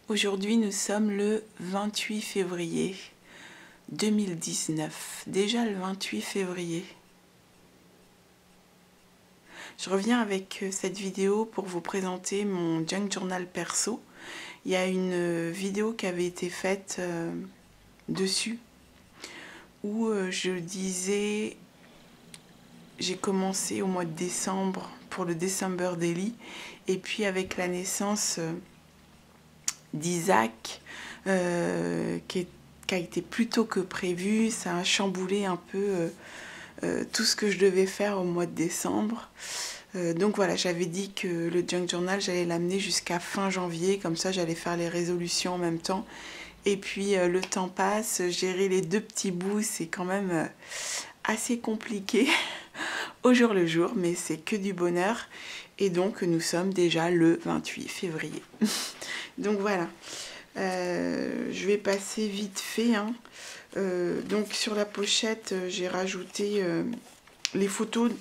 Aujourd'hui, nous sommes le 28 février 2019. Déjà le 28 février. Je reviens avec cette vidéo pour vous présenter mon junk journal perso. Il y a une vidéo qui avait été faite dessus où je disais, j'ai commencé au mois de décembre pour le December Daily, et puis avec la naissance d'Isaac, qui a été plus tôt que prévu, ça a chamboulé un peu tout ce que je devais faire au mois de décembre. Donc voilà, j'avais dit que le junk journal, j'allais l'amener jusqu'à fin janvier, comme ça j'allais faire les résolutions en même temps. Et puis le temps passe, gérer les deux petits bouts, c'est quand même assez compliqué au jour le jour, mais c'est que du bonheur. Et donc nous sommes déjà le 28 février. Donc voilà, je vais passer vite fait. Donc sur la pochette, j'ai rajouté les photos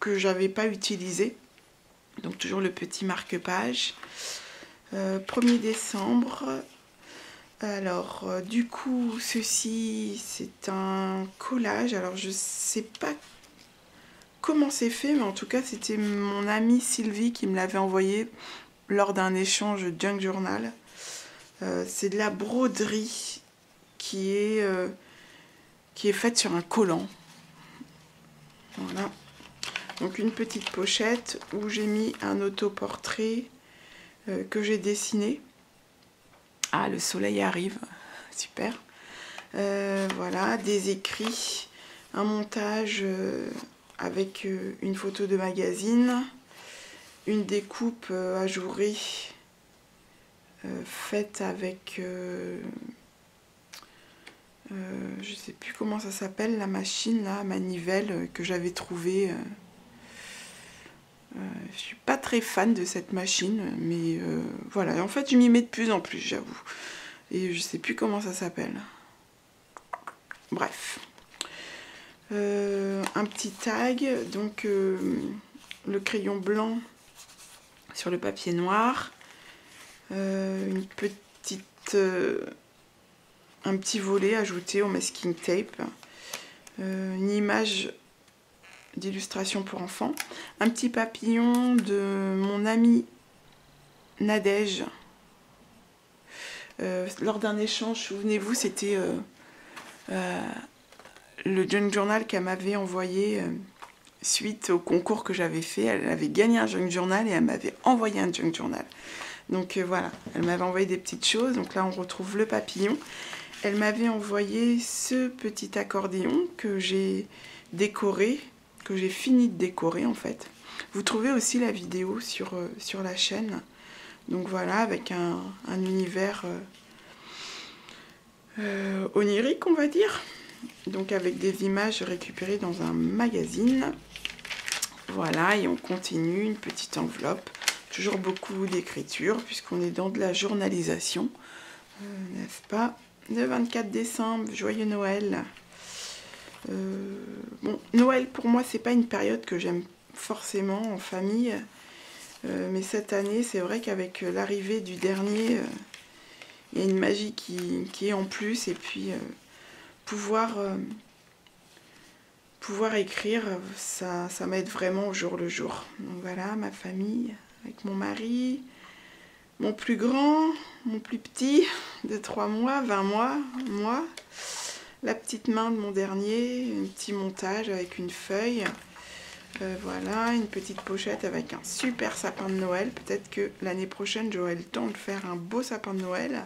que j'avais pas utilisées. Donc toujours le petit marque-page. 1er décembre. Alors du coup, ceci c'est un collage. Alors je sais pas comment c'est fait, mais en tout cas c'était mon amie Sylvie qui me l'avait envoyé lors d'un échange junk journal. C'est de la broderie qui est faite sur un collant. Voilà. Donc une petite pochette où j'ai mis un autoportrait que j'ai dessiné. Ah, le soleil arrive, super. Voilà, des écrits, un montage avec une photo de magazine, une découpe ajourée faite avec, je sais plus comment ça s'appelle, la machine là, manivelle que j'avais trouvée. Je suis pas très fan de cette machine, mais voilà. En fait, je m'y mets de plus en plus, j'avoue. Et je sais plus comment ça s'appelle. Bref. Un petit tag, donc le crayon blanc sur le papier noir. Une petite, un petit volet ajouté au masking tape. Une image d'illustration pour enfants, un petit papillon de mon amie Nadège. Lors d'un échange, souvenez-vous, c'était le junk journal qu'elle m'avait envoyé suite au concours que j'avais fait. Elle avait gagné un junk journal et elle m'avait envoyé un junk journal. Donc voilà, elle m'avait envoyé des petites choses. Donc là, on retrouve le papillon. Elle m'avait envoyé ce petit accordéon que j'ai décoré, que j'ai fini de décorer en fait. Vous trouvez aussi la vidéo sur la chaîne. Donc voilà, avec un univers onirique, on va dire. Donc avec des images récupérées dans un magazine. Voilà, et on continue, une petite enveloppe. Toujours beaucoup d'écriture, puisqu'on est dans de la journalisation. N'est-ce pas? Le 24 décembre, joyeux Noël. Bon, Noël pour moi c'est pas une période que j'aime forcément en famille, mais cette année c'est vrai qu'avec l'arrivée du dernier, il y a une magie qui est en plus, et puis pouvoir écrire, ça m'aide vraiment au jour le jour. Donc voilà, ma famille avec mon mari, mon plus grand, mon plus petit de 3 mois, 20 mois, moi. La petite main de mon dernier, un petit montage avec une feuille. Voilà, une petite pochette avec un super sapin de Noël. Peut-être que l'année prochaine, j'aurai le temps de faire un beau sapin de Noël.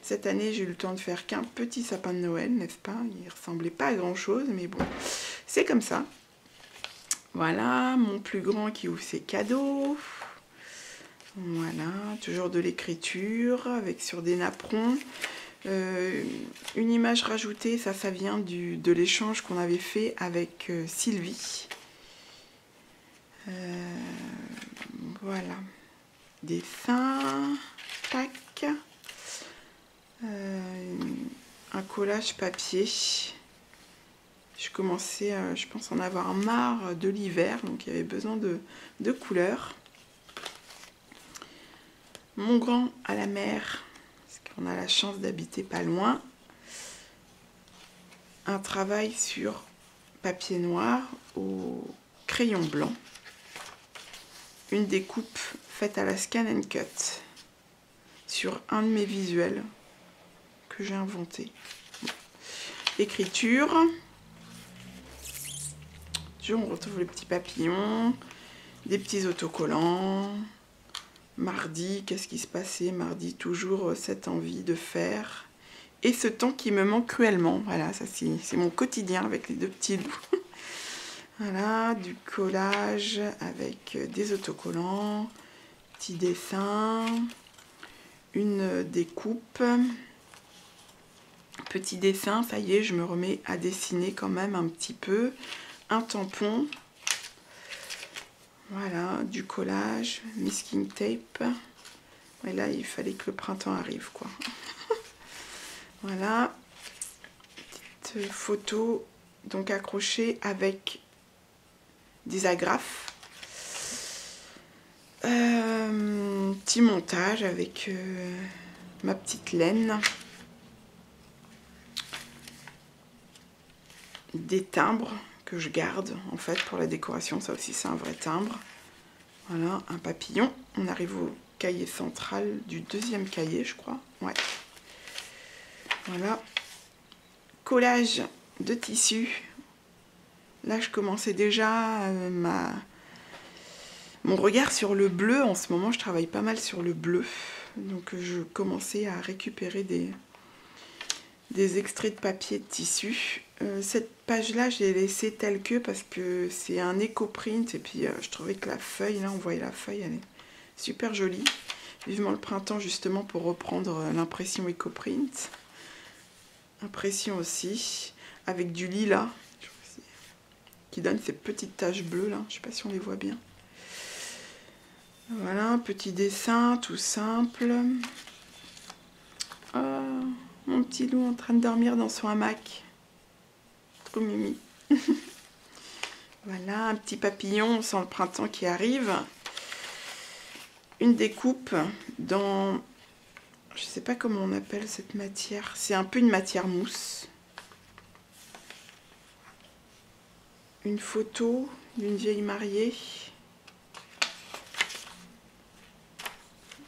Cette année, j'ai eu le temps de faire qu'un petit sapin de Noël, n'est-ce pas? Il ne ressemblait pas à grand-chose, mais bon, c'est comme ça. Voilà, mon plus grand qui ouvre ses cadeaux. Voilà, toujours de l'écriture, avec sur des napperons. Une image rajoutée, ça vient de l'échange qu'on avait fait avec Sylvie. Voilà, dessin, tac, un collage papier. Je commençais, je pense, en avoir marre de l'hiver, donc il y avait besoin de couleurs. Mon grand à la mer, parce qu'on a la chance d'habiter pas loin. Un travail sur papier noir au crayon blanc. Une découpe faite à la scan and cut sur un de mes visuels que j'ai inventé. Écriture. On retrouve les petits papillons, des petits autocollants. Mardi, qu'est-ce qui se passait? Mardi, toujours cette envie de faire. Et ce temps qui me manque cruellement. Voilà, ça c'est mon quotidien avec les deux petits loups. Voilà, du collage avec des autocollants, petits dessins, une découpe. Petit dessin, ça y est, je me remets à dessiner quand même un petit peu. Un tampon, voilà, du collage, masking tape. Et là, il fallait que le printemps arrive, quoi. Voilà, petite photo, donc accrochée avec des agrafes. Petit montage avec ma petite laine. Des timbres que je garde en fait pour la décoration, ça aussi c'est un vrai timbre. Voilà, un papillon. On arrive au cahier central du deuxième cahier, je crois. Ouais. Voilà. Collage de tissu. Là je commençais déjà mon regard sur le bleu. En ce moment je travaille pas mal sur le bleu, donc je commençais à récupérer des extraits de papier de tissu. Cette page là je l'ai laissée telle que parce que c'est un éco-print et puis je trouvais que la feuille, là on voyait la feuille, elle est super jolie. Vivement le printemps justement pour reprendre l'impression éco-print. Impression aussi avec du lilas qui donne ces petites taches bleues là, je sais pas si on les voit bien. Voilà, un petit dessin tout simple. Mon petit loup en train de dormir dans son hamac. Trop mimi. Voilà, un petit papillon, on sent le printemps qui arrive. Une découpe dans... Je sais pas comment on appelle cette matière. C'est un peu une matière mousse. Une photo d'une vieille mariée.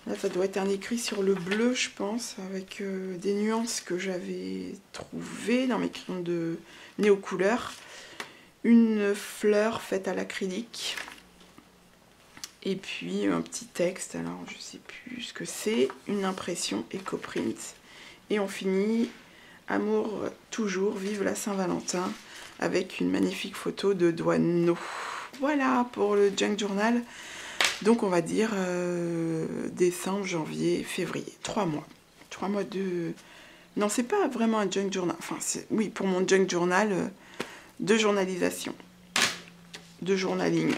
Là, ça doit être un écrit sur le bleu, je pense, avec des nuances que j'avais trouvées dans mes crayons de néo-couleur. Une fleur faite à l'acrylique. Et puis un petit texte, alors je sais plus ce que c'est. Une impression éco-print. Et on finit amour toujours, vive la Saint-Valentin, avec une magnifique photo de Douaneau. Voilà pour le Junk Journal. Donc on va dire décembre, janvier, février. 3 mois. 3 mois de... Non, c'est pas vraiment un junk journal. Enfin, oui, pour mon junk journal de journalisation. De journaling.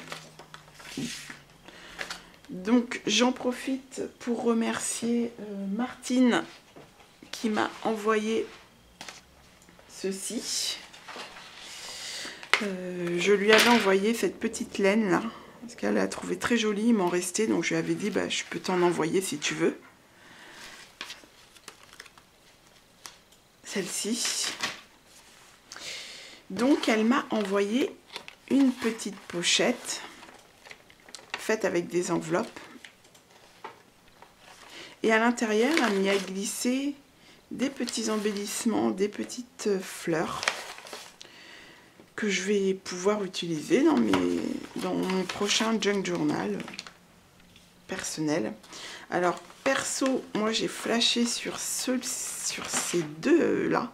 Donc j'en profite pour remercier Martine qui m'a envoyé ceci. Je lui avais envoyé cette petite laine là. Parce qu'elle l'a trouvé très jolie, il m'en restait, donc je lui avais dit, bah, je peux t'en envoyer si tu veux. Celle-ci. Donc elle m'a envoyé une petite pochette, faite avec des enveloppes. Et à l'intérieur, elle m'y a glissé des petits embellissements, des petites fleurs. Que je vais pouvoir utiliser dans mon prochain junk journal personnel. Alors perso, moi j'ai flashé sur ces deux là.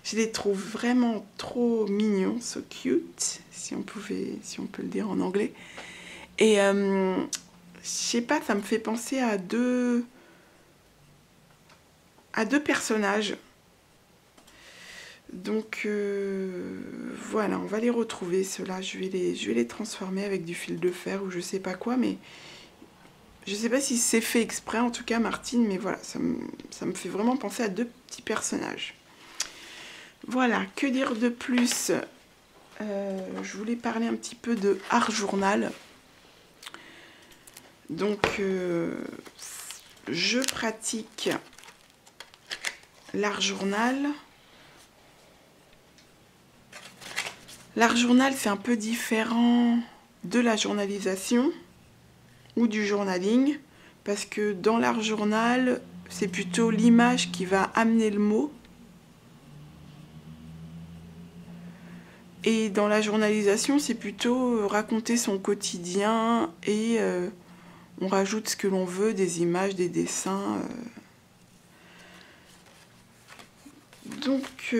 Je les trouve vraiment trop mignons, so cute, si on peut le dire en anglais. Et je sais pas, ça me fait penser à deux personnages. Donc voilà, on va les retrouver ceux-là. Je vais les transformer avec du fil de fer ou je sais pas quoi, mais je sais pas si c'est fait exprès en tout cas Martine, mais voilà, ça me fait vraiment penser à deux petits personnages. Voilà, que dire de plus? Je voulais parler un petit peu de Art Journal. Donc je pratique l'art journal. L'art journal, c'est un peu différent de la journalisation ou du journaling, parce que dans l'art journal, c'est plutôt l'image qui va amener le mot. Et dans la journalisation, c'est plutôt raconter son quotidien et on rajoute ce que l'on veut, des images, des dessins. Donc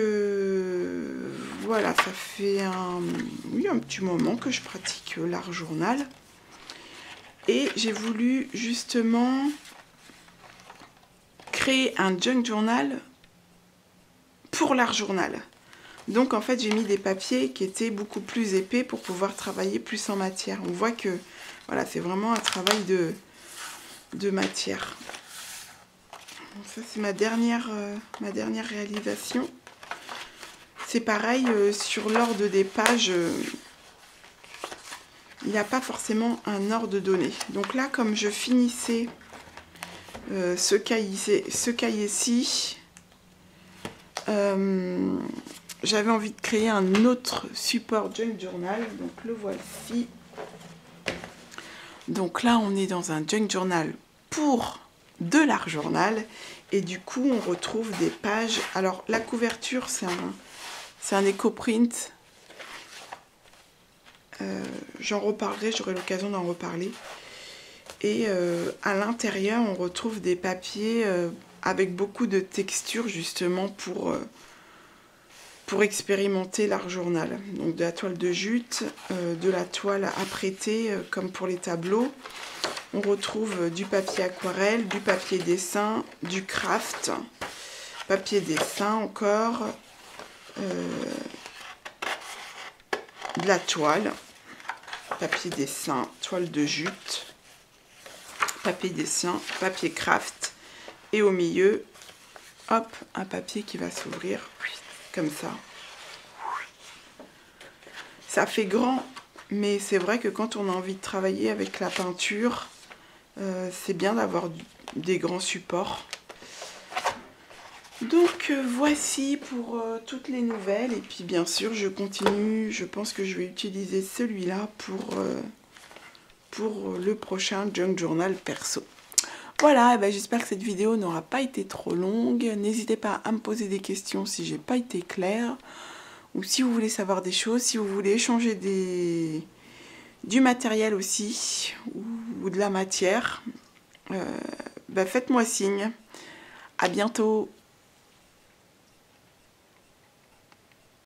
voilà, ça fait un petit moment que je pratique l'art journal. Et j'ai voulu justement créer un junk journal pour l'art journal. Donc en fait j'ai mis des papiers qui étaient beaucoup plus épais pour pouvoir travailler plus en matière. On voit que voilà, c'est vraiment un travail de matière. Donc ça c'est ma dernière réalisation. C'est pareil sur l'ordre des pages, il n'y a pas forcément un ordre donné. Donc là comme je finissais ce cahier-ci, j'avais envie de créer un autre support junk journal, donc le voici. Donc là on est dans un junk journal pour de l'art journal et du coup on retrouve des pages. Alors la couverture c'est un éco-print, j'en reparlerai, j'aurai l'occasion d'en reparler. Et à l'intérieur on retrouve des papiers avec beaucoup de textures justement pour expérimenter l'art journal. Donc de la toile de jute, de la toile à prêter comme pour les tableaux. On retrouve du papier aquarelle, du papier dessin, du craft, papier dessin encore, de la toile, papier dessin, toile de jute, papier dessin, papier craft et au milieu, hop, un papier qui va s'ouvrir comme ça. Ça fait grand, mais c'est vrai que quand on a envie de travailler avec la peinture, c'est bien d'avoir des grands supports. Donc voici pour toutes les nouvelles. Et puis bien sûr, je continue. Je pense que je vais utiliser celui-là pour le prochain junk journal perso. Voilà, ben j'espère que cette vidéo n'aura pas été trop longue. N'hésitez pas à me poser des questions si j'ai pas été claire. Ou si vous voulez savoir des choses, si vous voulez échanger du matériel aussi, ou de la matière, ben faites-moi signe. À bientôt.